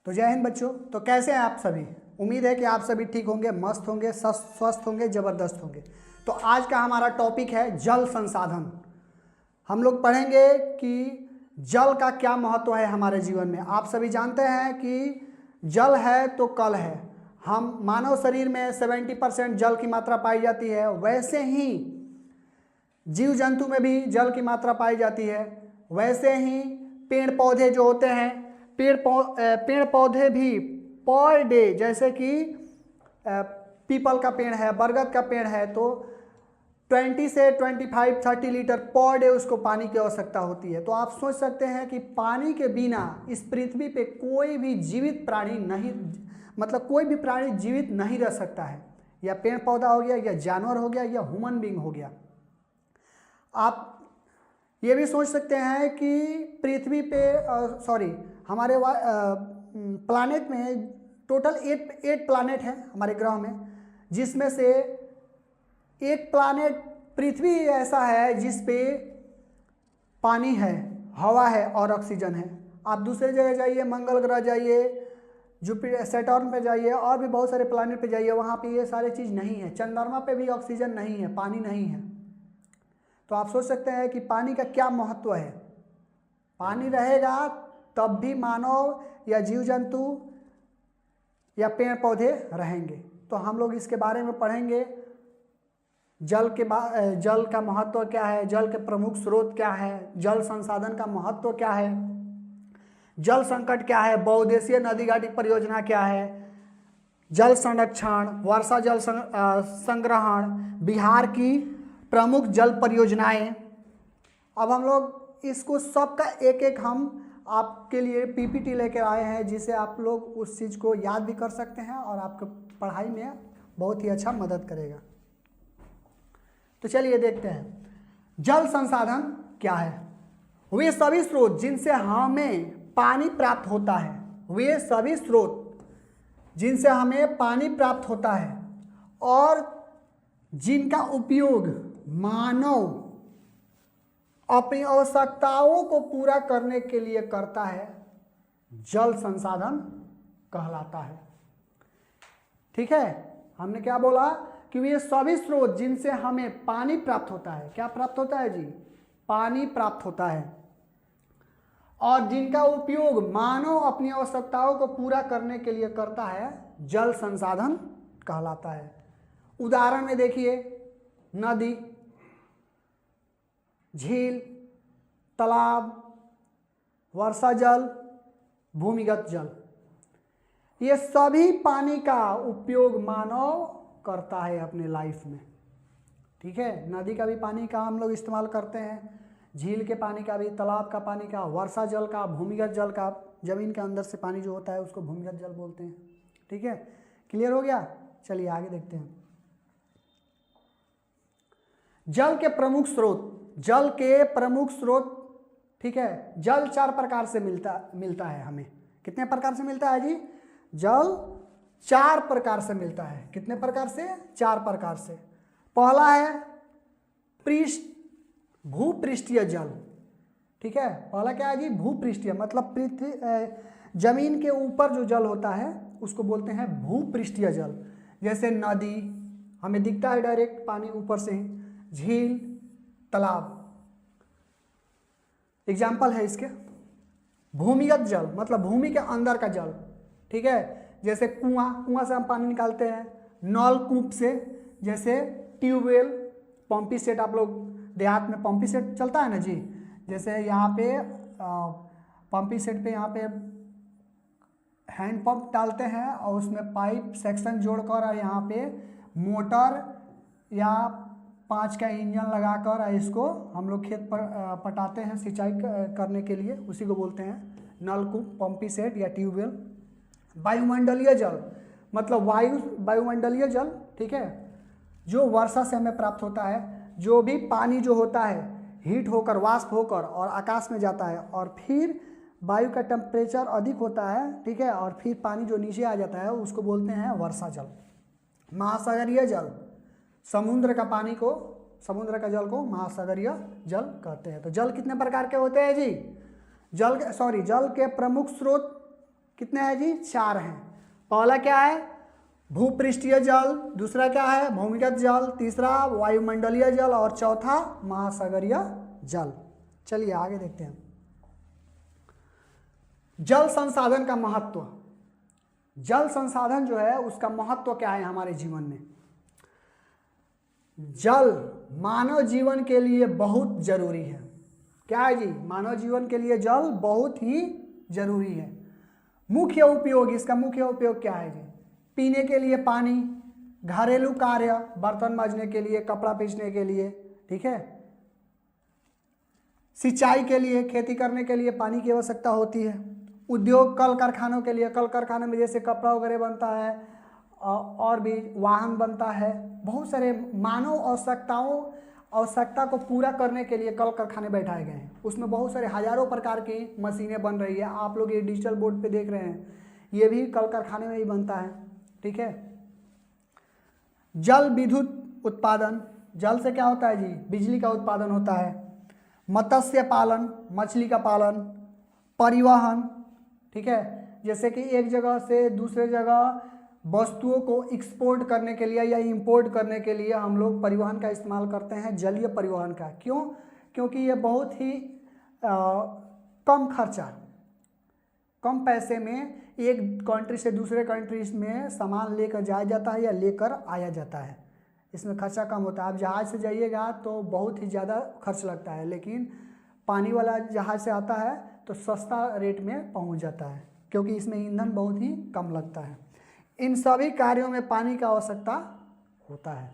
तो जय हिंद बच्चों। तो कैसे हैं आप सभी? उम्मीद है कि आप सभी ठीक होंगे, मस्त होंगे, स्वस्थ होंगे, जबरदस्त होंगे। तो आज का हमारा टॉपिक है जल संसाधन। हम लोग पढ़ेंगे कि जल का क्या महत्व है हमारे जीवन में। आप सभी जानते हैं कि जल है तो कल है। हम मानव शरीर में 70% जल की मात्रा पाई जाती है, वैसे ही जीव जंतु में भी जल की मात्रा पाई जाती है। वैसे ही पेड़ पौधे जो होते हैं, पेड़ पौधे भी पर डे, जैसे कि पीपल का पेड़ है, बरगद का पेड़ है, तो 20 से 25-30 लीटर पर डे उसको पानी की आवश्यकता होती है। तो आप सोच सकते हैं कि पानी के बिना इस पृथ्वी पे कोई भी जीवित प्राणी नहीं, मतलब कोई भी प्राणी जीवित नहीं रह सकता है। या पेड़ पौधा हो गया, या जानवर हो गया, या ह्यूमन बीइंग हो गया। आप ये भी सोच सकते हैं कि पृथ्वी पे हमारे प्लानेट में टोटल 8 प्लानेट हैं हमारे ग्रह में, जिसमें से एक प्लानेट पृथ्वी ऐसा है जिस पे पानी है, हवा है और ऑक्सीजन है। आप दूसरे जगह जाइए, मंगल ग्रह जाइए, जुपिटर, सैटर्न पे जाइए, और भी बहुत सारे प्लानेट पे जाइए, वहाँ पे ये सारे चीज़ नहीं है। चंद्रमा पे भी ऑक्सीजन नहीं है, पानी नहीं है। तो आप सोच सकते हैं कि पानी का क्या महत्व है। पानी रहेगा तब भी मानव या जीव जंतु या पेड़ पौधे रहेंगे। तो हम लोग इसके बारे में पढ़ेंगे। जल का महत्व क्या है, जल के प्रमुख स्रोत क्या है, जल संसाधन का महत्व क्या है, जल संकट क्या है, बहुउद्देशीय नदी घाटी परियोजना क्या है, जल संरक्षण, वर्षा जल संग्रहण, बिहार की प्रमुख जल परियोजनाएं। अब हम लोग इसको सबका एक एक हम आपके लिए पीपीटी लेकर आए हैं, जिसे आप लोग उस चीज़ को याद भी कर सकते हैं और आपको पढ़ाई में बहुत ही अच्छा मदद करेगा। तो चलिए देखते हैं जल संसाधन क्या है। वे सभी स्रोत जिनसे हमें पानी प्राप्त होता है, वे सभी स्रोत जिनसे हमें पानी प्राप्त होता है और जिनका उपयोग मानव अपनी आवश्यकताओं को पूरा करने के लिए करता है, जल संसाधन कहलाता है। ठीक है, हमने क्या बोला कि ये सभी स्रोत जिनसे हमें पानी प्राप्त होता है, क्या प्राप्त होता है जी? पानी प्राप्त होता है, और जिनका उपयोग मानव अपनी आवश्यकताओं को पूरा करने के लिए करता है, जल संसाधन कहलाता है। उदाहरण में देखिए, नदी, झील, तालाब, वर्षा जल, भूमिगत जल, ये सभी पानी का उपयोग मानव करता है अपने लाइफ में। ठीक है, नदी का भी पानी का हम लोग इस्तेमाल करते हैं, झील के पानी का भी, तालाब का पानी का, वर्षा जल का, भूमिगत जल का, जमीन के अंदर से पानी जो होता है उसको भूमिगत जल बोलते हैं। ठीक है, क्लियर हो गया? चलिए आगे देखते हैं। जल के प्रमुख स्रोत, जल के प्रमुख स्रोत। ठीक है, जल 4 प्रकार से मिलता है हमें। कितने प्रकार से मिलता है जी? जल 4 प्रकार से मिलता है। कितने प्रकार से? 4 प्रकार से। पहला है भूपृष्ठीय जल। ठीक है, पहला क्या है जी? भूपृष्ठीय, मतलब पृथ्वी जमीन के ऊपर जो जल होता है उसको बोलते हैं भूपृष्ठीय जल। जैसे नदी, हमें दिखता है डायरेक्ट पानी ऊपर से ही, झील, तालाब एग्जाम्पल है इसके। भूमिगत जल मतलब भूमि के अंदर का जल। ठीक है, जैसे कुआं से हम पानी निकालते हैं, नलकूप से, जैसे ट्यूबवेल, पंपी सेट। आप लोग देहात में पंपी सेट चलता है ना जी, जैसे यहाँ पे पंपी सेट पे यहाँ पे हैंड पंप डालते हैं और उसमें पाइप सेक्शन जोड़कर और यहाँ पे मोटर या 5 का इंजन लगाकर इसको हम लोग खेत पर पटाते हैं सिंचाई करने के लिए, उसी को बोलते हैं नलकूप, पंपी सेट या ट्यूबवेल। वायुमंडलीय जल मतलब वायुमंडलीय जल। ठीक है, जो वर्षा से हमें प्राप्त होता है। जो भी पानी जो होता है हीट होकर, वाष्प होकर और आकाश में जाता है, और फिर वायु का टेम्परेचर अधिक होता है। ठीक है, और फिर पानी जो नीचे आ जाता है उसको बोलते हैं वर्षा जल। महासागरीय जल, समुद्र का जल को महासागरीय जल कहते हैं। तो जल कितने प्रकार के होते हैं जी? जल के प्रमुख स्रोत कितने हैं जी? 4 हैं। पहला क्या है? भूपृष्ठीय जल, दूसरा क्या है? भूमिगत जल, तीसरा वायुमंडलीय जल और चौथा महासागरीय जल। चलिए आगे देखते हैं। जल संसाधन का महत्व। जल संसाधन जो है उसका महत्व क्या है हमारे जीवन में? जल मानव जीवन के लिए बहुत जरूरी है। क्या है जी? मानव जीवन के लिए जल बहुत ही जरूरी है। मुख्य उपयोग, इसका मुख्य उपयोग क्या है जी? पीने के लिए पानी, घरेलू कार्य, बर्तन मांजने के लिए, कपड़ा पीसने के लिए, ठीक है, सिंचाई के लिए, खेती करने के लिए पानी की आवश्यकता होती है। उद्योग, कल कारखानों के लिए, कल कारखाने में जैसे कपड़ा वगैरह बनता है और भी वाहन बनता है, बहुत सारे मानव आवश्यकता को पूरा करने के लिए कल कारखाने बैठाए गए हैं। उसमें बहुत सारे हजारों प्रकार की मशीनें बन रही है। आप लोग ये डिजिटल बोर्ड पे देख रहे हैं, ये भी कल कारखाने में ही बनता है, ठीक है। जल विद्युत उत्पादन, जल से क्या होता है जी? बिजली का उत्पादन होता है। मत्स्य पालन, मछली का पालन, परिवहन, ठीक है, जैसे कि एक जगह से दूसरे जगह वस्तुओं को एक्सपोर्ट करने के लिए या इंपोर्ट करने के लिए हम लोग परिवहन का इस्तेमाल करते हैं, जलीय परिवहन का। क्यों? क्योंकि ये बहुत ही कम खर्चा, कम पैसे में एक कंट्री से दूसरे कंट्रीज में सामान लेकर जाया जाता है या लेकर आया जाता है। इसमें खर्चा कम होता है। आप जहाज़ से जाइएगा तो बहुत ही ज़्यादा खर्च लगता है, लेकिन पानी वाला जहाज़ से आता है तो सस्ता रेट में पहुंच जाता है, क्योंकि इसमें ईंधन बहुत ही कम लगता है। इन सभी कार्यों में पानी का आवश्यकता होता है।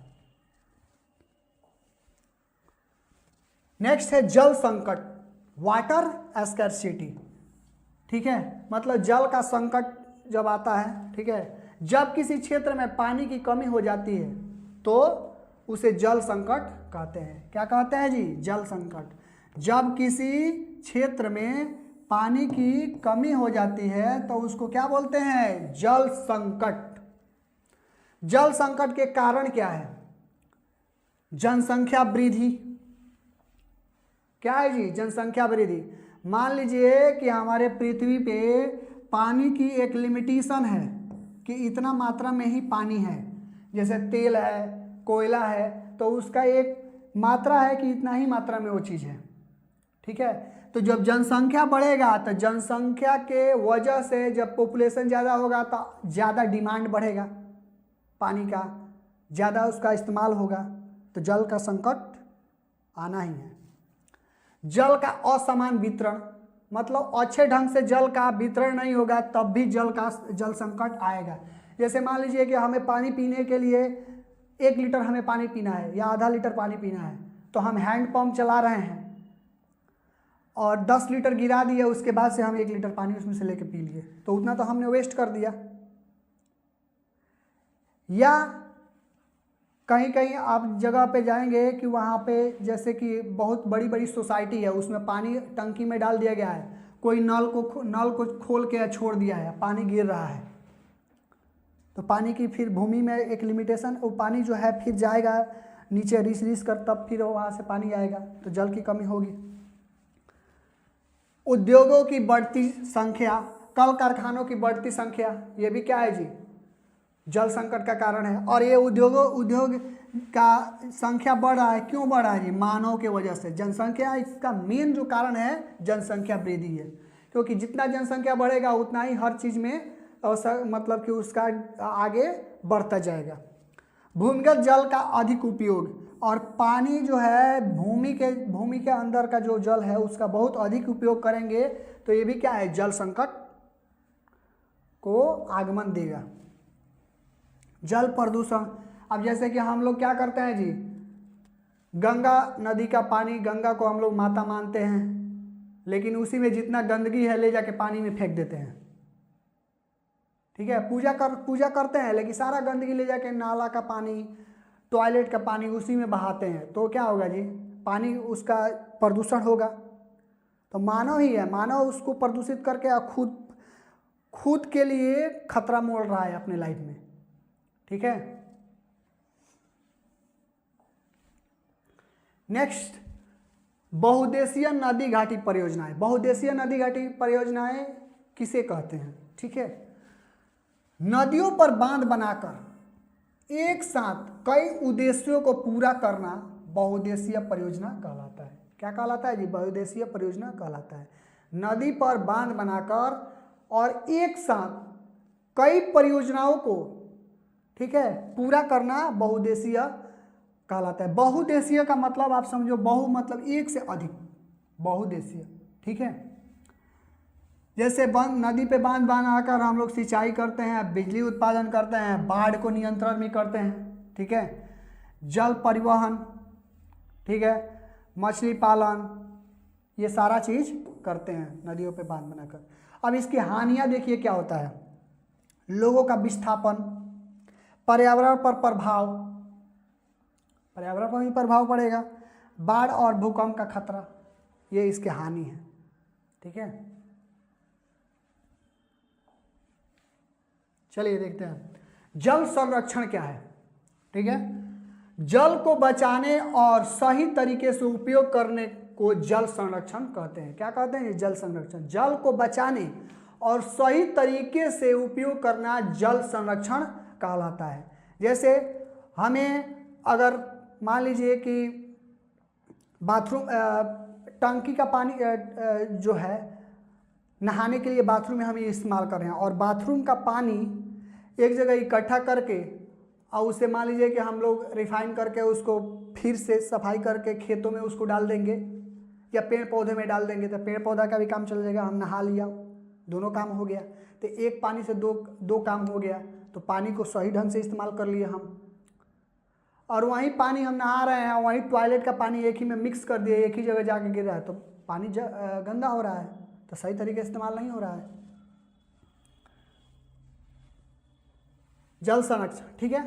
नेक्स्ट है जल संकट, वाटर स्कैर्सिटी, ठीक है, मतलब जल का संकट जब आता है, ठीक है, जब किसी क्षेत्र में पानी की कमी हो जाती है तो उसे जल संकट कहते हैं। क्या कहते हैं जी? जल संकट। जब किसी क्षेत्र में पानी की कमी हो जाती है तो उसको क्या बोलते हैं? जल संकट। जल संकट के कारण क्या है? जनसंख्या वृद्धि। क्या है जी? जनसंख्या वृद्धि। मान लीजिए कि हमारे पृथ्वी पे पानी की एक लिमिटेशन है कि इतना मात्रा में ही पानी है, जैसे तेल है, कोयला है, तो उसका एक मात्रा है कि इतना ही मात्रा में वो चीज़ है, ठीक है। तो जब जनसंख्या बढ़ेगा तो जनसंख्या के वजह से जब पॉपुलेशन ज़्यादा होगा तो ज़्यादा डिमांड बढ़ेगा, पानी का ज़्यादा उसका इस्तेमाल होगा, तो जल का संकट आना ही है। जल का असमान वितरण, मतलब अच्छे ढंग से जल का वितरण नहीं होगा तब भी जल संकट आएगा। जैसे मान लीजिए कि हमें पानी पीने के लिए 1 लीटर हमें पानी पीना है या आधा लीटर पानी पीना है, तो हम हैंड पंप चला रहे हैं और 10 लीटर गिरा दिए, उसके बाद से हम 1 लीटर पानी उसमें से लेके पी लिए, तो उतना तो हमने वेस्ट कर दिया। या कहीं कहीं आप जगह पे जाएंगे कि वहाँ पे जैसे कि बहुत बड़ी बड़ी सोसाइटी है, उसमें पानी टंकी में डाल दिया गया है, कोई नल को खोल के छोड़ दिया है, पानी गिर रहा है, तो पानी की फिर भूमि में एक लिमिटेशन, वो पानी जो है फिर जाएगा नीचे रिस कर, तब फिर वहाँ से पानी आएगा, तो जल की कमी होगी। उद्योगों की बढ़ती संख्या, कल कारखानों की बढ़ती संख्या, ये भी क्या है जी? जल संकट का कारण है। और ये उद्योग का संख्या बढ़ रहा है, क्यों बढ़ रहा है जी? मानव के वजह से। जनसंख्या, इसका मेन जो कारण है जनसंख्या वृद्धि है, क्योंकि जितना जनसंख्या बढ़ेगा उतना ही हर चीज़ में मतलब कि उसका आगे बढ़ता जाएगा। भूमिगत जल का अधिक उपयोग, और पानी जो है भूमि के अंदर का जो जल है उसका बहुत अधिक उपयोग करेंगे तो ये भी क्या है? जल संकट को आगमन देगा। जल प्रदूषण, अब जैसे कि हम लोग क्या करते हैं जी, गंगा नदी का पानी, गंगा को हम लोग माता मानते हैं, लेकिन उसी में जितना गंदगी है ले जाके पानी में फेंक देते हैं, ठीक है। पूजा करते हैं, लेकिन सारा गंदगी ले जाके नाला का पानी, टॉयलेट का पानी उसी में बहाते हैं, तो क्या होगा जी? पानी उसका प्रदूषण होगा। तो मानव ही है, मानव उसको प्रदूषित करके खुद के लिए खतरा मोल रहा है अपने लाइफ में, ठीक है। नेक्स्ट, बहुउद्देशीय नदी घाटी परियोजनाएं। बहुउद्देशीय नदी घाटी परियोजनाएं किसे कहते हैं, ठीक है। नदियों पर बांध बनाकर एक साथ कई उद्देश्यों को पूरा करना बहुउद्देशीय परियोजना कहलाता है। क्या कहलाता है जी? बहुउद्देशीय परियोजना कहलाता है। नदी पर बांध बनाकर और एक साथ कई परियोजनाओं को, ठीक है, पूरा करना बहुउद्देशीय कहलाता है। बहुउद्देशीय का मतलब आप समझो, बहु मतलब एक से अधिक, बहुउद्देशीय, ठीक है। जैसे नदी पे बांध बनाकर हम लोग सिंचाई करते हैं, बिजली उत्पादन करते हैं, बाढ़ को नियंत्रण भी करते हैं, ठीक है, जल परिवहन, ठीक है, मछली पालन, ये सारा चीज करते हैं नदियों पे बांध बनाकर। अब इसकी हानियां देखिए क्या होता है। लोगों का विस्थापन, पर्यावरण पर प्रभाव, पर्यावरण पर भी प्रभाव पड़ेगा, बाढ़ और भूकंप का खतरा, ये इसके हानि है, ठीक है। चलिए देखते हैं जल संरक्षण क्या है, ठीक है। जल को बचाने और सही तरीके से उपयोग करने को जल संरक्षण कहते हैं। क्या कहते हैं? जल संरक्षण। जल को बचाने और सही तरीके से उपयोग करना जल संरक्षण कहलाता है। जैसे हमें अगर मान लीजिए कि बाथरूम टंकी का पानी जो है नहाने के लिए बाथरूम में हम इस्तेमाल कर रहे हैं, और बाथरूम का पानी एक जगह इकट्ठा करके और उसे मान लीजिए कि हम लोग रिफाइन करके उसको फिर से सफाई करके खेतों में उसको डाल देंगे या पेड़ पौधे में डाल देंगे, तो पेड़ पौधा का भी काम चल जाएगा, हम नहा लिया, दोनों काम हो गया। तो एक पानी से दो काम हो गया। तो पानी को सही ढंग से इस्तेमाल कर लिए हम, और वहीं पानी हम नहा रहे हैं, वहीं टॉयलेट का पानी एक ही में मिक्स कर दिए, एक ही जगह जाके गिर रहा है, तो पानी गंदा हो रहा है, तो सही तरीके से इस्तेमाल नहीं हो रहा है। जल संरक्षण, ठीक है।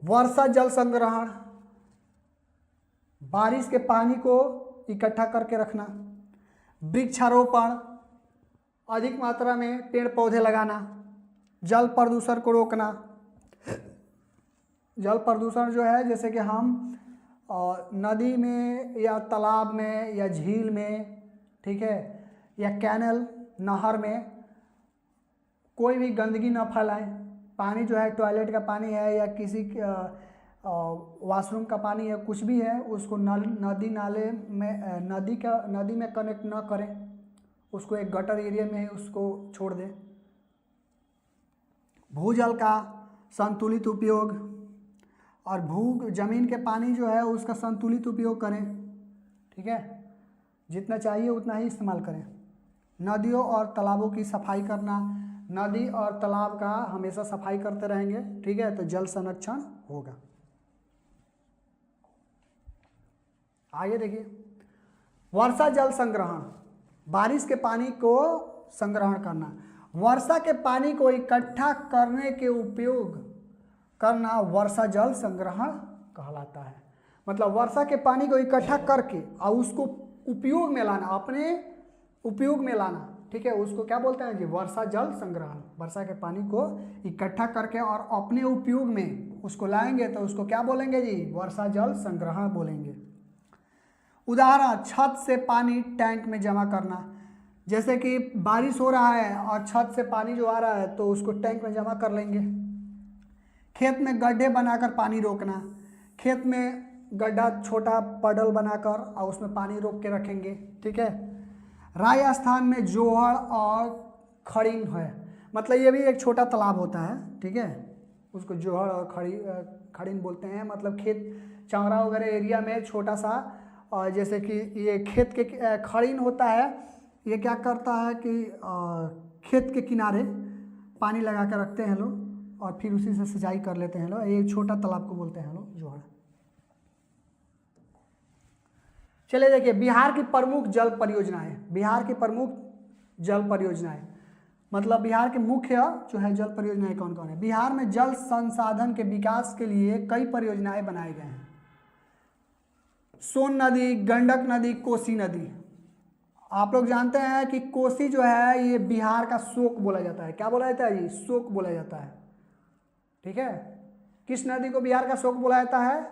वर्षा जल संग्रहण, बारिश के पानी को इकट्ठा करके रखना। वृक्षारोपण, अधिक मात्रा में पेड़ पौधे लगाना। जल प्रदूषण को रोकना। जल प्रदूषण जो है, जैसे कि हम नदी में या तालाब में या झील में, ठीक है, या कैनल नहर में कोई भी गंदगी न फैलाएं। पानी जो है टॉयलेट का पानी है या किसी वॉशरूम का पानी है, कुछ भी है, उसको नदी नाले में नदी में कनेक्ट न करें, उसको एक गटर एरिया में ही उसको छोड़ दें। भूजल का संतुलित उपयोग, और जमीन के पानी जो है उसका संतुलित उपयोग करें, ठीक है, जितना चाहिए उतना ही इस्तेमाल करें। नदियों और तालाबों की सफाई करना, नदी और तालाब का हमेशा सफाई करते रहेंगे, ठीक है, तो जल संरक्षण होगा। आगे देखिए, वर्षा जल संग्रहण, बारिश के पानी को संग्रहण करना। वर्षा के पानी को इकट्ठा करने के उपयोग करना वर्षा जल संग्रहण कहलाता है। मतलब वर्षा के पानी को इकट्ठा करके और उसको उपयोग में लाना, अपने उपयोग में लाना, ठीक है, उसको क्या बोलते हैं जी? वर्षा जल संग्रहण। वर्षा के पानी को इकट्ठा करके और अपने उपयोग में उसको लाएंगे तो उसको क्या बोलेंगे जी? वर्षा जल संग्रहण बोलेंगे। उदाहरण, छत से पानी टैंक में जमा करना। जैसे कि बारिश हो रहा है और छत से पानी जो आ रहा है तो उसको टैंक में जमा कर लेंगे। खेत में गड्ढे बनाकर पानी रोकना। खेत में गड्ढा छोटा पडल बनाकर और उसमें पानी रोक के रखेंगे, ठीक है। राजस्थान में जोहड़ और खड़ीन है, मतलब ये भी एक छोटा तालाब होता है, ठीक है, उसको जोहड़ और खड़ीन बोलते हैं। मतलब खेत चौरा वगैरह एरिया में छोटा सा, और जैसे कि ये खेत के खड़ीन होता है, ये क्या करता है कि खेत के किनारे पानी लगा कर रखते हैं लोग और फिर उसी से सिंचाई कर लेते हैं लोग। ये छोटा तालाब को बोलते हैं लोग जोहड़। चलिए देखिए, बिहार की प्रमुख जल परियोजनाएं। बिहार की प्रमुख जल परियोजनाएं मतलब बिहार के मुख्य जो है जल परियोजनाएं कौन कौन है? बिहार में जल संसाधन के विकास के लिए कई परियोजनाएं बनाए गए हैं। सोन नदी, गंडक नदी, कोसी नदी। आप लोग जानते हैं कि कोसी जो है ये बिहार का शोक बोला जाता है। क्या बोला जाता है जी? शोक बोला जाता है, ठीक है। किस नदी को बिहार का शोक बोला जाता है?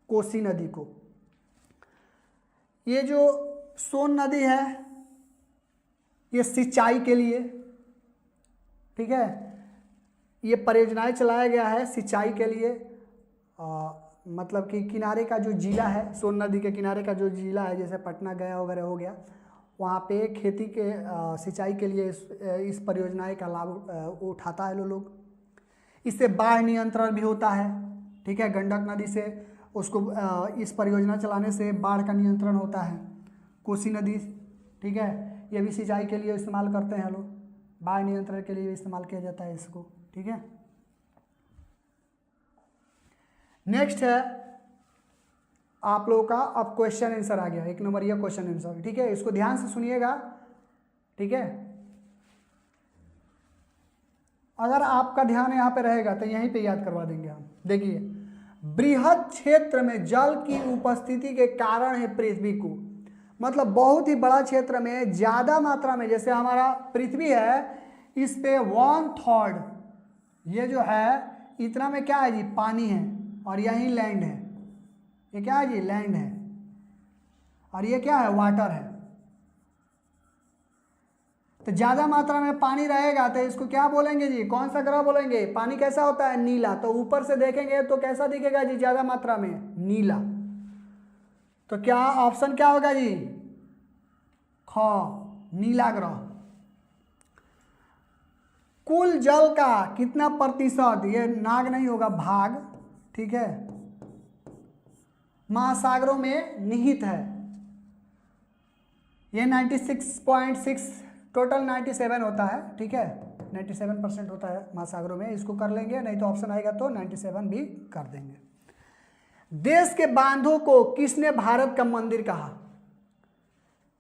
कोसी नदी को। ये जो सोन नदी है ये सिंचाई के लिए, ठीक है, ये परियोजनाएं चलाया गया है सिंचाई के लिए। मतलब कि किनारे का जो जिला है, सोन नदी के किनारे का जो जिला है, जैसे पटना गया वगैरह हो गया, वहाँ पे खेती के सिंचाई के लिए इस परियोजनाएं का लाभ उठाता है लोग। इससे बाढ़ नियंत्रण भी होता है, ठीक है, गंडक नदी से उसको इस परियोजना चलाने से बाढ़ का नियंत्रण होता है। कोसी नदी, ठीक है, ये भी सिंचाई के लिए इस्तेमाल करते हैं लोग, बाढ़ नियंत्रण के लिए इस्तेमाल किया जाता है इसको, ठीक है। नेक्स्ट है आप लोगों का, अब क्वेश्चन आंसर आ गया, 1 नंबर ये क्वेश्चन आंसर, ठीक है, इसको ध्यान से सुनिएगा, ठीक है। अगर आपका ध्यान यहाँ पे रहेगा तो यहीं पे याद करवा देंगे हम। देखिए, बृहद क्षेत्र में जल की उपस्थिति के कारण है पृथ्वी को, मतलब बहुत ही बड़ा क्षेत्र में ज़्यादा मात्रा में, जैसे हमारा पृथ्वी है, इस पे 1/3 ये जो है इतना में क्या है जी, पानी है, और यही लैंड है, ये क्या है जी, लैंड है, और ये क्या है, वाटर है। तो ज़्यादा मात्रा में पानी रहेगा तो इसको क्या बोलेंगे जी, कौन सा ग्रह बोलेंगे? पानी कैसा होता है, नीला। तो ऊपर से देखेंगे तो कैसा दिखेगा जी, ज़्यादा मात्रा में नीला। तो क्या ऑप्शन क्या होगा जी, ख, नीला ग्रह। कुल जल का कितना प्रतिशत, ये नाग नहीं होगा, भाग, ठीक है, महासागरों में निहित है। ये 96.6, टोटल 97 होता है, ठीक है, 97% होता है महासागरों में। इसको कर लेंगे, नहीं तो ऑप्शन आएगा तो 97 भी कर देंगे। देश के बांधों को किसने भारत का मंदिर कहा?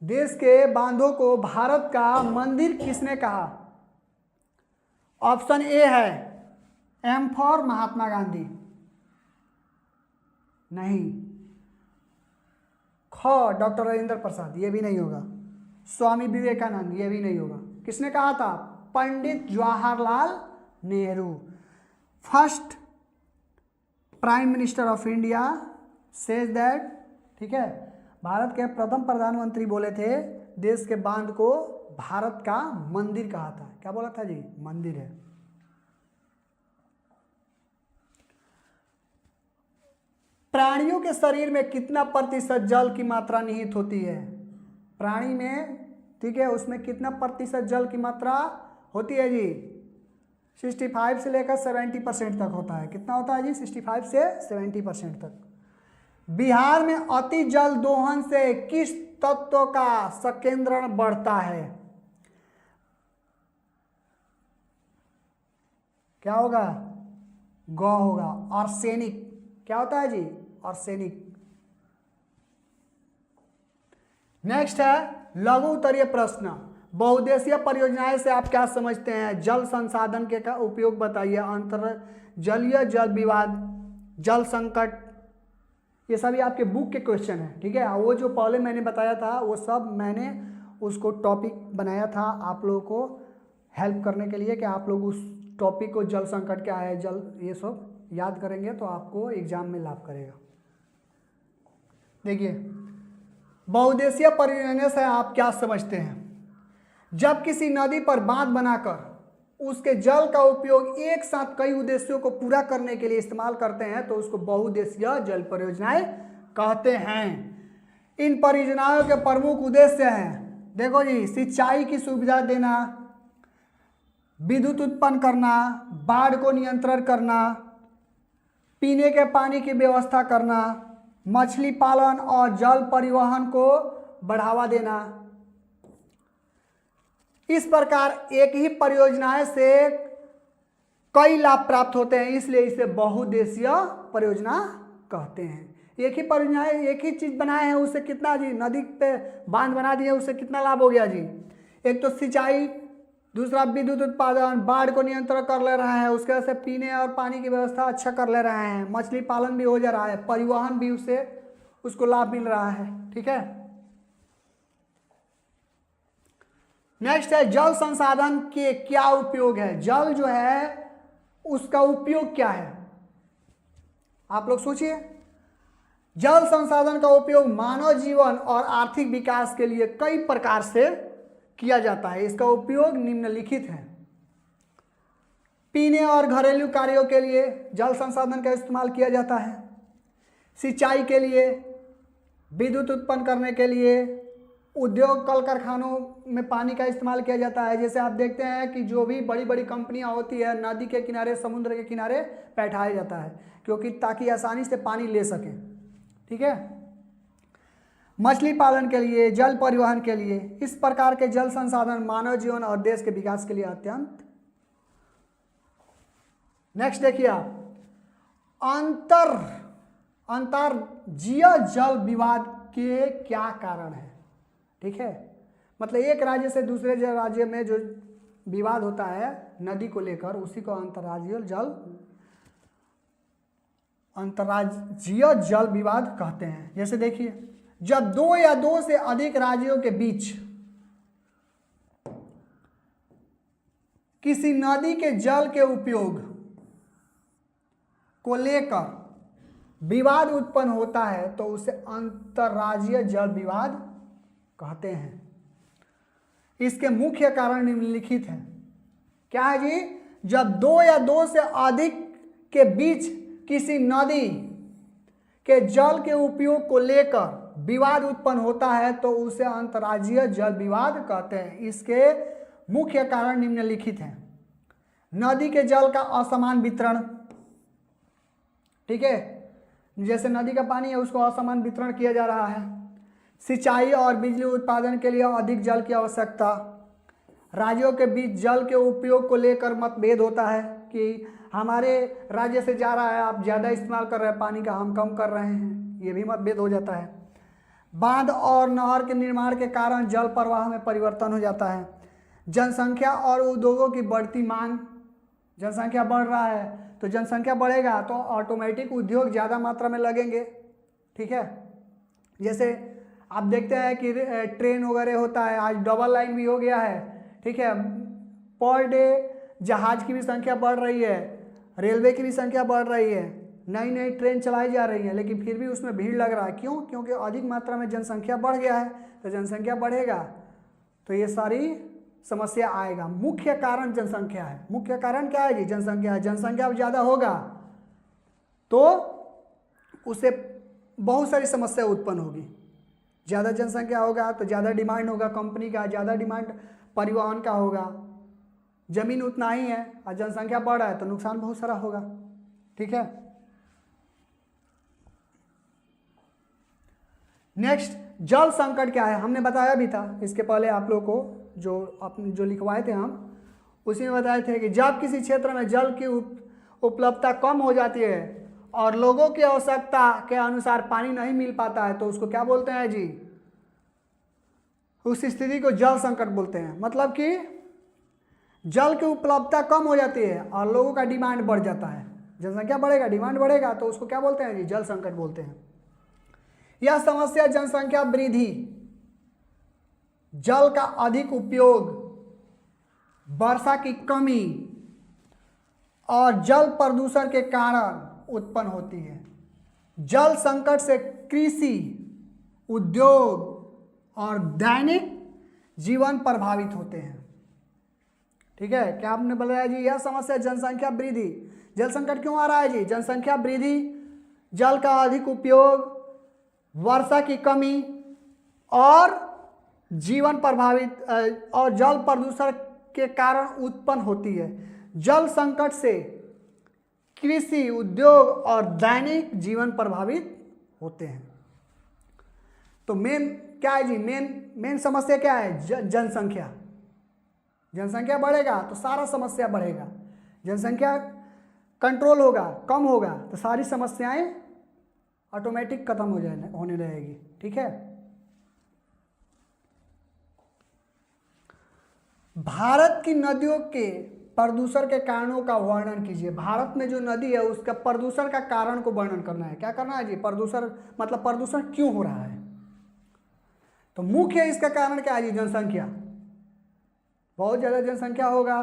देश के बांधों को भारत का मंदिर किसने कहा? ऑप्शन ए है एम फॉर महात्मा गांधी, नहीं। ख, डॉक्टर राजेंद्र प्रसाद, ये भी नहीं होगा। स्वामी विवेकानंद, ये भी नहीं होगा। किसने कहा था? Pandit Jawaharlal Nehru, first prime minister of India says that, ठीक है, भारत के प्रथम प्रधानमंत्री बोले थे देश के बांध को भारत का मंदिर कहा था। क्या बोला था जी? मंदिर है। प्राणियों के शरीर में कितना प्रतिशत जल की मात्रा निहित होती है? प्राणी में, ठीक है, उसमें कितना प्रतिशत जल की मात्रा होती है जी? 65 से लेकर 70% तक होता है। कितना होता है जी? 65 से 70% तक। बिहार में अति जल दोहन से किस तत्व का संकेंद्रण बढ़ता है? क्या होगा? ग होगा। आर्सेनिक। क्या होता है जी? आर्सेनिक। नेक्स्ट है लघु उत्तरीय प्रश्न। बहुउद्देशीय परियोजनाएं से आप क्या समझते हैं? जल संसाधन के का उपयोग बताइए। अंतर जलीय जल विवाद, जल संकट, ये सभी आपके बुक के क्वेश्चन हैं, ठीक है। वो जो पहले मैंने बताया था वो सब मैंने उसको टॉपिक बनाया था आप लोगों को हेल्प करने के लिए कि आप लोग उस टॉपिक को, जल संकट क्या है, जल, ये सब याद करेंगे तो आपको एग्जाम में लाभ करेगा। देखिए, बहुउद्देशीय परियोजना से आप क्या समझते हैं? जब किसी नदी पर बांध बनाकर उसके जल का उपयोग एक साथ कई उद्देश्यों को पूरा करने के लिए इस्तेमाल करते हैं तो उसको बहुउद्देशीय जल परियोजनाएं कहते हैं। इन परियोजनाओं के प्रमुख उद्देश्य हैं, देखो जी, सिंचाई की सुविधा देना, विद्युत उत्पन्न करना, बाढ़ को नियंत्रण करना, पीने के पानी की व्यवस्था करना, मछली पालन और जल परिवहन को बढ़ावा देना। इस प्रकार एक ही परियोजनाएं से कई लाभ प्राप्त होते हैं, इसलिए इसे बहुउद्देशीय परियोजना कहते हैं। एक ही परियोजनाएं, एक ही चीज बनाए हैं, उससे कितना जी, नदी पे बांध बना दिए, उससे कितना लाभ हो गया जी? एक तो सिंचाई, दूसरा विद्युत उत्पादन, बाढ़ को नियंत्रण कर ले रहा है, उसके वजह से पीने और पानी की व्यवस्था अच्छा कर ले रहे हैं, मछली पालन भी हो जा रहा है, परिवहन भी उसको लाभ मिल रहा है, ठीक है। नेक्स्ट है जल संसाधन के क्या उपयोग है? जल जो है उसका उपयोग क्या है? आप लोग सोचिए। जल संसाधन का उपयोग मानव जीवन और आर्थिक विकास के लिए कई प्रकार से किया जाता है। इसका उपयोग निम्नलिखित है। पीने और घरेलू कार्यों के लिए जल संसाधन का इस्तेमाल किया जाता है। सिंचाई के लिए, विद्युत उत्पन्न करने के लिए, उद्योग कल कारखानों में पानी का इस्तेमाल किया जाता है। जैसे आप देखते हैं कि जो भी बड़ी बड़ी कंपनियां होती है नदी के किनारे, समुद्र के किनारे बैठाया जाता है, क्योंकि ताकि आसानी से पानी ले सकें। ठीक है। मछली पालन के लिए, जल परिवहन के लिए, इस प्रकार के जल संसाधन मानव जीवन और देश के विकास के लिए अत्यंत। नेक्स्ट देखिए आप, अंतर्राज्यीय जल विवाद के क्या कारण है। ठीक है, मतलब एक राज्य से दूसरे राज्य में जो विवाद होता है नदी को लेकर, उसी को अंतर्राज्यीय जल विवाद कहते हैं। जैसे देखिए, जब दो या दो से अधिक राज्यों के बीच किसी नदी के जल के उपयोग को लेकर विवाद उत्पन्न होता है तो उसे अंतर्राज्यीय जल विवाद कहते हैं। इसके मुख्य कारण निम्नलिखित हैं। क्या है जी? जब दो या दो से अधिक के बीच किसी नदी के जल के उपयोग को लेकर विवाद उत्पन्न होता है तो उसे अंतर्राज्यीय जल विवाद कहते हैं। इसके मुख्य कारण निम्नलिखित हैं। नदी के जल का असमान वितरण। ठीक है, जैसे नदी का पानी है उसको असमान वितरण किया जा रहा है। सिंचाई और बिजली उत्पादन के लिए अधिक जल की आवश्यकता। राज्यों के बीच जल के उपयोग को लेकर मतभेद होता है कि हमारे राज्य से जा रहा है, आप ज़्यादा इस्तेमाल कर रहे हैं पानी का, हम कम कर रहे हैं, ये भी मतभेद हो जाता है। बांध और नहर के निर्माण के कारण जल प्रवाह में परिवर्तन हो जाता है। जनसंख्या और उद्योगों की बढ़ती मांग। जनसंख्या बढ़ रहा है तो जनसंख्या बढ़ेगा तो ऑटोमेटिक उद्योग ज़्यादा मात्रा में लगेंगे। ठीक है, जैसे आप देखते हैं कि ट्रेन वगैरह होता है, आज डबल लाइन भी हो गया है। ठीक है, पर डे जहाज़ की भी संख्या बढ़ रही है, रेलवे की भी संख्या बढ़ रही है, नई नई ट्रेन चलाई जा रही है, लेकिन फिर भी उसमें भीड़ लग रहा है। क्यों? क्योंकि अधिक मात्रा में जनसंख्या बढ़ गया है, तो जनसंख्या बढ़ेगा तो ये सारी समस्या आएगा। मुख्य कारण जनसंख्या है। मुख्य कारण क्या है जी? जनसंख्या है। जनसंख्या ज़्यादा होगा तो उससे बहुत सारी समस्या उत्पन्न होगी। ज़्यादा जनसंख्या होगा तो ज़्यादा डिमांड होगा कंपनी का, ज़्यादा डिमांड परिवहन का होगा। जमीन उतना ही है और जनसंख्या बढ़ रहा है तो नुकसान बहुत सारा होगा। ठीक है, नेक्स्ट, जल संकट क्या है? हमने बताया भी था इसके पहले आप लोगों को, जो लिखवाए थे हम, उसी में बताए थे कि जब किसी क्षेत्र में जल की उपलब्धता कम हो जाती है और लोगों की आवश्यकता के अनुसार पानी नहीं मिल पाता है तो उसको क्या बोलते हैं जी? उस स्थिति को जल संकट बोलते हैं। मतलब कि जल की उपलब्धता कम हो जाती है और लोगों का डिमांड बढ़ जाता है। जनसंख्या बढ़ेगा, डिमांड बढ़ेगा तो उसको क्या बोलते हैं जी? जल संकट बोलते हैं। यह समस्या जनसंख्या वृद्धि, जल का अधिक उपयोग, वर्षा की कमी और जल प्रदूषण के कारण उत्पन्न होती है। जल संकट से कृषि, उद्योग और दैनिक जीवन प्रभावित होते हैं। ठीक है, क्या आपने बताया जी? यह समस्या जनसंख्या वृद्धि। जल संकट क्यों आ रहा है जी? जनसंख्या वृद्धि, जल का अधिक उपयोग, वर्षा की कमी और जीवन प्रभावित और जल प्रदूषण के कारण उत्पन्न होती है। जल संकट से कृषि, उद्योग और दैनिक जीवन प्रभावित होते हैं। तो मेन क्या है जी? मेन समस्या क्या है? जनसंख्या। जनसंख्या बढ़ेगा तो सारा समस्या बढ़ेगा। जनसंख्या कंट्रोल होगा, कम होगा तो सारी समस्याएं ऑटोमेटिक खत्म होने रहेगी। ठीक है, भारत की नदियों के प्रदूषण के कारणों का वर्णन कीजिए। भारत में जो नदी है उसका प्रदूषण का कारण को वर्णन करना है। क्या करना है जी? प्रदूषण, मतलब प्रदूषण क्यों हो रहा है। तो मुख्य इसका कारण क्या है जी? जनसंख्या। बहुत ज़्यादा जनसंख्या होगा,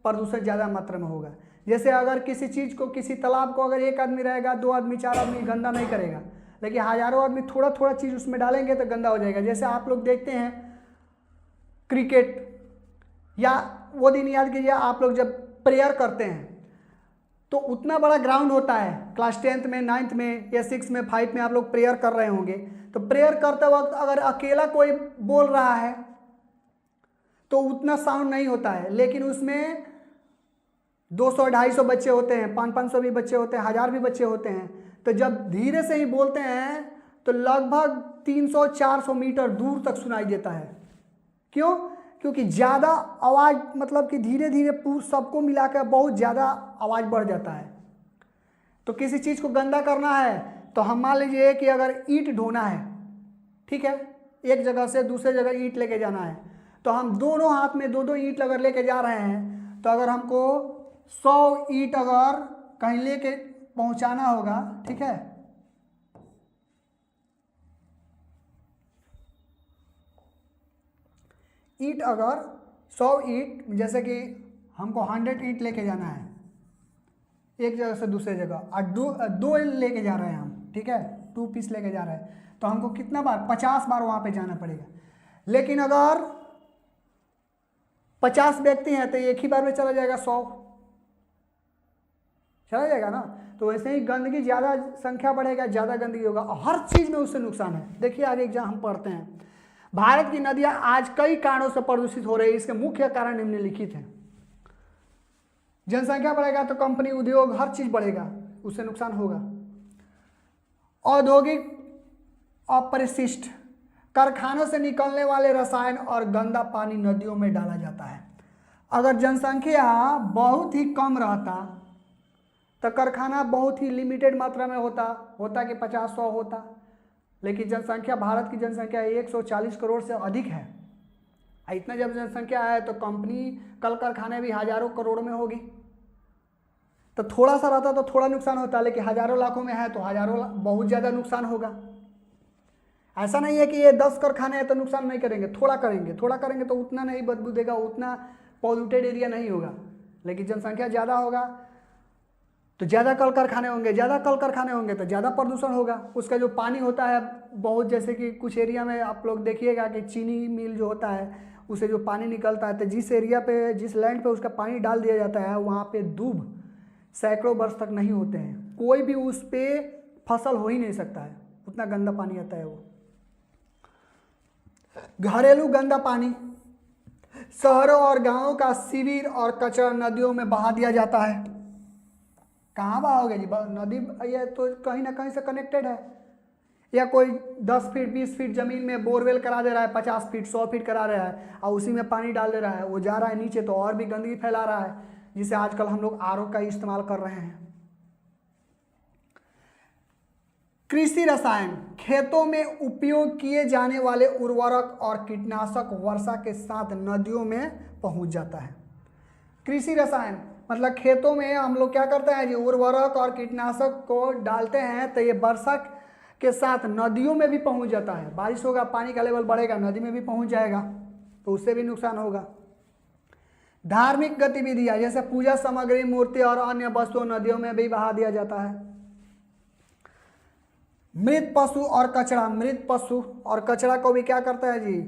प्रदूषण ज़्यादा मात्रा में होगा। जैसे अगर किसी चीज़ को, किसी तालाब को अगर एक आदमी रहेगा, 2 आदमी, 4 आदमी गंदा नहीं करेगा, लेकिन हज़ारों आदमी थोड़ा थोड़ा चीज़ उसमें डालेंगे तो गंदा हो जाएगा। जैसे आप लोग देखते हैं क्रिकेट, या वो दिन याद कीजिए आप लोग जब प्रेयर करते हैं तो उतना बड़ा ग्राउंड होता है, क्लास 10th में 9th में या 6 में 5 में आप लोग प्रेयर कर रहे होंगे, तो प्रेयर करते वक्त अगर अकेला कोई बोल रहा है तो उतना साउंड नहीं होता है, लेकिन उसमें 200-250 बच्चे होते हैं, 500-500 भी बच्चे होते हैं, 1000 भी बच्चे होते हैं, तो जब धीरे से ही बोलते हैं तो लगभग 300-400 मीटर दूर तक सुनाई देता है। क्यों? क्योंकि ज़्यादा आवाज़, मतलब कि धीरे धीरे सबको मिलाकर बहुत ज़्यादा आवाज़ बढ़ जाता है। तो किसी चीज़ को गंदा करना है तो हम मान लीजिए कि अगर ईंट ढोना है, ठीक है, एक जगह से दूसरे जगह ईंट लेके जाना है, तो हम दोनों हाथ में 2-2 ईंट अगर लेके जा रहे हैं, तो अगर हमको 100 ईंट अगर कहीं लेके पहुंचाना होगा, ठीक है, ईंट अगर 100 ईंट, जैसे कि हमको 100 ईंट लेके जाना है एक जगह से दूसरे जगह, और दो लेके जा रहे हैं हम, ठीक है, 2 पीस लेके जा रहे हैं, तो हमको कितना बार, 50 बार वहाँ पे जाना पड़ेगा। लेकिन अगर 50 व्यक्ति हैं तो एक ही बार में चला जाएगा, 100 चला जाएगा ना। तो वैसे ही गंदगी, ज़्यादा संख्या बढ़ेगा ज़्यादा गंदगी होगा, और हर चीज़ में उससे नुकसान है। देखिए आगे एग्जाम हम पढ़ते हैं, भारत की नदियां आज कई कारणों से प्रदूषित हो रही है। इसके मुख्य कारण निम्नलिखित हैं। जनसंख्या बढ़ेगा तो कंपनी, उद्योग, हर चीज बढ़ेगा, उससे नुकसान होगा। औद्योगिक अपशिष्ट, कारखानों से निकलने वाले रसायन और गंदा पानी नदियों में डाला जाता है। अगर जनसंख्या बहुत ही कम रहता तो कारखाना बहुत ही लिमिटेड मात्रा में होता कि 50-100 होता, लेकिन जनसंख्या, भारत की जनसंख्या 140 करोड़ से अधिक है। इतना जब जनसंख्या है तो कंपनी, कल कारखाने भी हजारों करोड़ में होगी। तो थोड़ा सा रहता तो थोड़ा नुकसान होता, लेकिन हजारों लाखों में है तो बहुत ज़्यादा नुकसान होगा। ऐसा नहीं है कि ये 10 कारखाने हैं तो नुकसान नहीं करेंगे, थोड़ा करेंगे तो उतना नहीं बदबू देगा, उतना पॉल्यूटेड एरिया नहीं होगा। लेकिन जनसंख्या ज़्यादा होगा तो ज़्यादा कल कारखाने होंगे तो ज़्यादा प्रदूषण होगा। उसका जो पानी होता है बहुत, जैसे कि कुछ एरिया में आप लोग देखिएगा कि चीनी मिल जो होता है उसे जो पानी निकलता है, तो जिस एरिया पे, जिस लैंड पे उसका पानी डाल दिया जाता है वहाँ पे दूब सैकड़ों वर्ष तक नहीं होते हैं, कोई भी उस पर फसल हो ही नहीं सकता है, उतना गंदा पानी आता है वो। घरेलू गंदा पानी, शहरों और गांवों का सीवर और कचरा नदियों में बहा दिया जाता है। कहाँ बहाओगे जी, नदी ये तो कहीं ना कहीं से कनेक्टेड है। या कोई 10 फीट 20 फीट ज़मीन में बोरवेल करा दे रहा है, 50 फीट 100 फीट करा रहा है, और उसी में पानी डाल दे रहा है, वो जा रहा है नीचे तो और भी गंदगी फैला रहा है, जिसे आजकल हम लोग आरओ का इस्तेमाल कर रहे हैं। कृषि रसायन, खेतों में उपयोग किए जाने वाले उर्वरक और कीटनाशक वर्षा के साथ नदियों में पहुंच जाता है। कृषि रसायन मतलब खेतों में हम लोग क्या करते हैं जी, उर्वरक और कीटनाशक को डालते हैं तो ये वर्षा के साथ नदियों में भी पहुंच जाता है। बारिश होगा, पानी का लेवल बढ़ेगा, नदी में भी पहुंच जाएगा, तो उससे भी नुकसान होगा। धार्मिक गतिविधियां जैसे पूजा सामग्री, मूर्ति और अन्य वस्तुओं नदियों में भी बहा दिया जाता है। मृत पशु और कचरा को भी क्या करता है जी,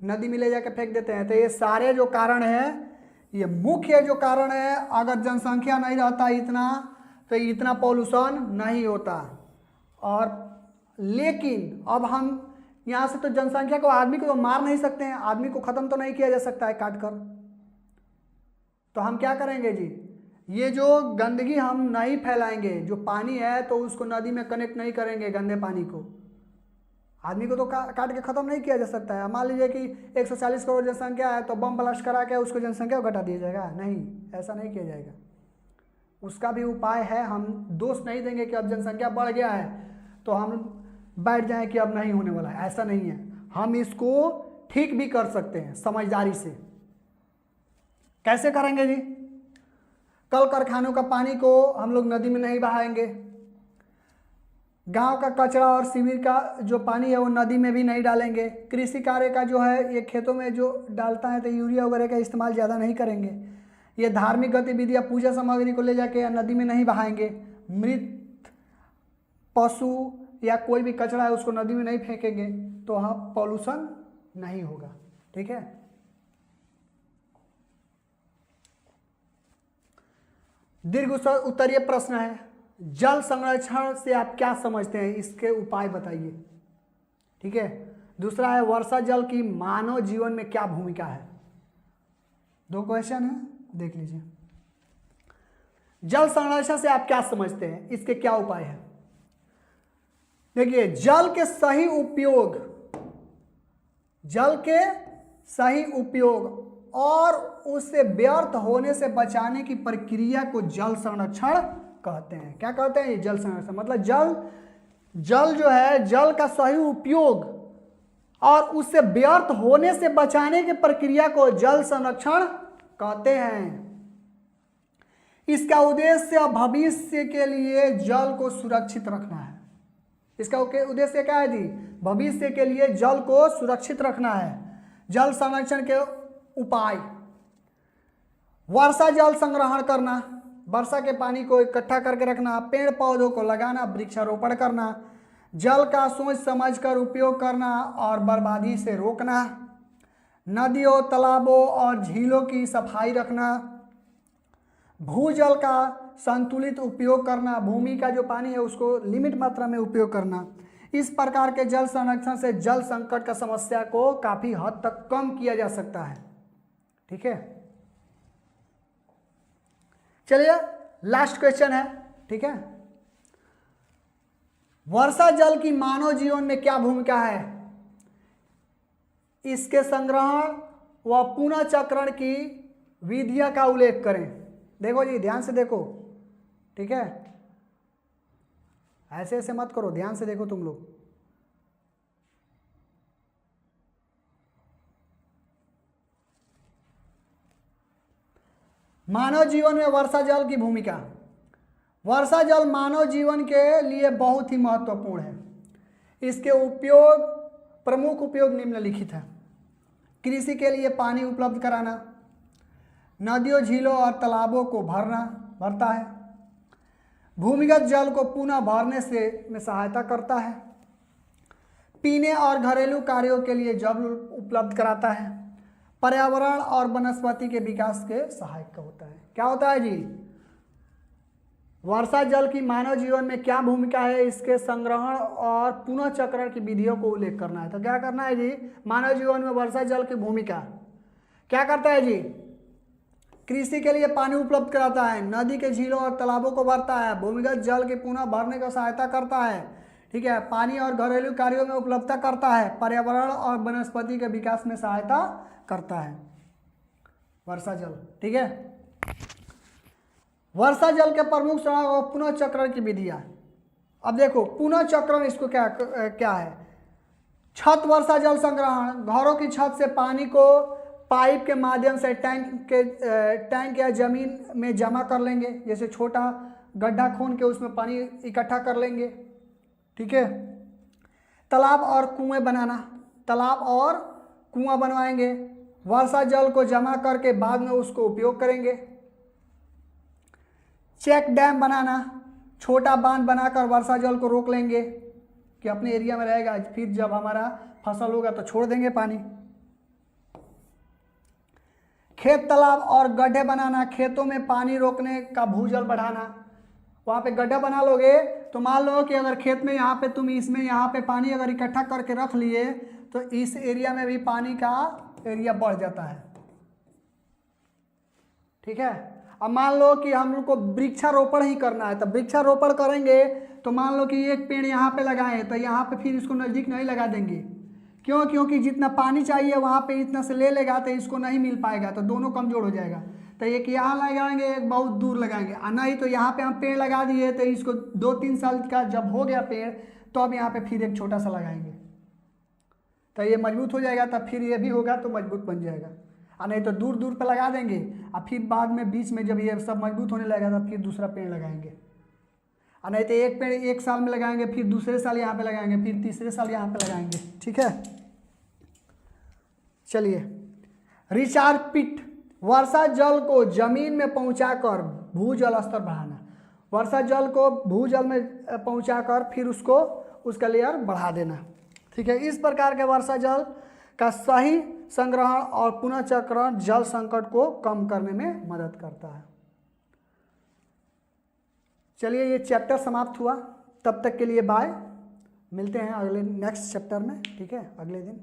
नदी में ले जाकर फेंक देते हैं। तो ये सारे जो कारण है, ये मुख्य जो कारण है, अगर जनसंख्या नहीं रहता इतना तो इतना पॉल्यूशन नहीं होता। और लेकिन अब हम यहाँ से तो जनसंख्या को, आदमी को तो मार नहीं सकते हैं, आदमी को ख़त्म तो नहीं किया जा सकता है काट कर, तो हम क्या करेंगे जी, ये जो गंदगी हम नहीं फैलाएंगे, जो पानी है तो उसको नदी में कनेक्ट नहीं करेंगे, गंदे पानी को। आदमी को तो काट के ख़त्म नहीं किया जा सकता है। मान लीजिए कि 140 करोड़ जनसंख्या है तो बम ब्लास्ट करा के उसको जनसंख्या को घटा दिया जाएगा, नहीं, ऐसा नहीं किया जाएगा। उसका भी उपाय है, हम दोष नहीं देंगे कि अब जनसंख्या बढ़ गया है तो हम बैठ जाएं कि अब नहीं होने वाला है, ऐसा नहीं है। हम इसको ठीक भी कर सकते हैं समझदारी से। कैसे करेंगे जी, कल कारखानों का पानी को हम लोग नदी में नहीं बहाएंगे, गांव का कचरा और सीवर का जो पानी है वो नदी में भी नहीं डालेंगे, कृषि कार्य का जो है ये खेतों में जो डालता है तो यूरिया वगैरह का इस्तेमाल ज़्यादा नहीं करेंगे। ये धार्मिक गतिविधियाँ, पूजा सामग्री को ले जाके या नदी में नहीं बहाएंगे, मृत पशु या कोई भी कचरा है उसको नदी में नहीं फेंकेंगे, तो वहाँ पॉल्यूशन नहीं होगा। ठीक है, दीर्घ उत्तरीय प्रश्न है, जल संरक्षण से आप क्या समझते हैं, इसके उपाय बताइए। ठीक है। दूसरा है, वर्षा जल की मानव जीवन में क्या भूमिका है। 2 क्वेश्चन है, देख लीजिए। जल संरक्षण से आप क्या समझते हैं, इसके क्या उपाय है। देखिए, जल के सही उपयोग और उससे व्यर्थ होने से बचाने की प्रक्रिया को जल संरक्षण कहते हैं। क्या कहते हैं, ये जल संरक्षण मतलब जल जो है, जल का सही उपयोग और उससे व्यर्थ होने से बचाने की प्रक्रिया को जल संरक्षण कहते हैं। इसका उद्देश्य भविष्य के लिए जल को सुरक्षित रखना है। इसका उद्देश्य क्या है जी, भविष्य के लिए जल को सुरक्षित रखना है। जल संरक्षण के उपाय, वर्षा जल संग्रहण करना, वर्षा के पानी को इकट्ठा करके रखना, पेड़ पौधों को लगाना, वृक्षारोपण करना, जल का सोच समझ कर उपयोग करना और बर्बादी से रोकना, नदियों, तालाबों और झीलों की सफाई रखना, भूजल का संतुलित उपयोग करना, भूमि का जो पानी है उसको लिमिट मात्रा में उपयोग करना। इस प्रकार के जल संरक्षण से जल संकट का समस्या को काफी हद तक कम किया जा सकता है। ठीक है, चलिए लास्ट क्वेश्चन है। ठीक है, वर्षा जल की मानव जीवन में क्या भूमिका है, इसके संग्रहण व पुनः चक्रण की विधियां का उल्लेख करें। देखो जी, ध्यान से देखो। ठीक है, ऐसे ऐसे मत करो, ध्यान से देखो तुम लोग। मानव जीवन में वर्षा जल की भूमिका। वर्षा जल मानव जीवन के लिए बहुत ही महत्वपूर्ण है। इसके प्रमुख उपयोग निम्नलिखित है। कृषि के लिए पानी उपलब्ध कराना, नदियों, झीलों और तालाबों को भरता है, भूमिगत जल को पुनः भरने में सहायता करता है, पीने और घरेलू कार्यों के लिए जल उपलब्ध कराता है, पर्यावरण और वनस्पति के विकास के सहायक होता है। क्या होता है जी, वर्षा जल की मानव जीवन में क्या भूमिका है, इसके संग्रहण और पुनः चक्रण की विधियों को उल्लेख करना है। तो क्या करना है जी, मानव जीवन में वर्षा जल की भूमिका क्या करता है जी, कृषि के लिए पानी उपलब्ध कराता है, नदी के झीलों और तालाबों को भरता है, भूमिगत जल के पुनः भरने का सहायता करता है। ठीक है, पानी और घरेलू कार्यों में उपलब्धता करता है, पर्यावरण और वनस्पति के विकास में सहायता करता है वर्षा जल। ठीक है, वर्षा जल के प्रमुख स्रोत और पुनः चक्रण की विधियां। अब देखो, पुनः चक्रण इसको क्या है। छत वर्षा जल संग्रहण, घरों की छत से पानी को पाइप के माध्यम से टैंक या जमीन में जमा कर लेंगे, जैसे छोटा गड्ढा खोन के उसमें पानी इकट्ठा कर लेंगे। ठीक है, तालाब और कुआं बनवाएंगे, वर्षा जल को जमा करके बाद में उसको उपयोग करेंगे। चेक डैम बनाना, छोटा बांध बनाकर वर्षा जल को रोक लेंगे कि अपने एरिया में रहेगा, फिर जब हमारा फसल होगा तो छोड़ देंगे पानी। खेत तालाब और गड्ढे बनाना, खेतों में पानी रोकने का भूजल बढ़ाना। वहाँ पे गड्ढा बना लोगे तो मान लो कि अगर खेत में यहाँ पे तुम इसमें यहाँ पे पानी अगर इकट्ठा करके रख लिए तो इस एरिया में भी पानी का एरिया बढ़ जाता है। ठीक है, अब मान लो कि हम लोग को वृक्षारोपण ही करना है, तो वृक्षारोपण करेंगे तो मान लो कि एक पेड़ यहाँ पे लगाए तो यहाँ पे फिर इसको नज़दीक नहीं लगा देंगे। क्यों? क्योंकि जितना पानी चाहिए वहाँ पे इतना से ले लेगा तो इसको नहीं मिल पाएगा, तो दोनों कमज़ोर हो जाएगा। तो एक यहाँ लगाएंगे, एक बहुत दूर लगाएंगे, और नहीं तो यहाँ पे हम पेड़ लगा दिए तो इसको 2-3 साल का जब हो गया पेड़ तो अब यहाँ पे फिर एक छोटा सा लगाएंगे तो ये मजबूत हो जाएगा, तब फिर ये भी होगा तो मजबूत बन जाएगा। और नहीं तो दूर दूर पे लगा देंगे और फिर बाद में बीच में जब ये सब मजबूत होने लगेगा तब फिर दूसरा पेड़ लगाएंगे। और नहीं तो एक पेड़ एक साल में लगाएंगे, फिर दूसरे साल यहाँ पे लगाएंगे, फिर तीसरे साल यहाँ पे लगाएंगे। ठीक है, चलिए रिचार्ज पिट, वर्षा जल को जमीन में पहुंचाकर भूजल स्तर बढ़ाना। वर्षा जल को भूजल में पहुंचाकर फिर उसको उसका लेयर बढ़ा देना। ठीक है, इस प्रकार के वर्षा जल का सही संग्रहण और पुनः चक्रण जल संकट को कम करने में मदद करता है। चलिए ये चैप्टर समाप्त हुआ, तब तक के लिए बाय, मिलते हैं अगले नेक्स्ट चैप्टर में, ठीक है, अगले दिन।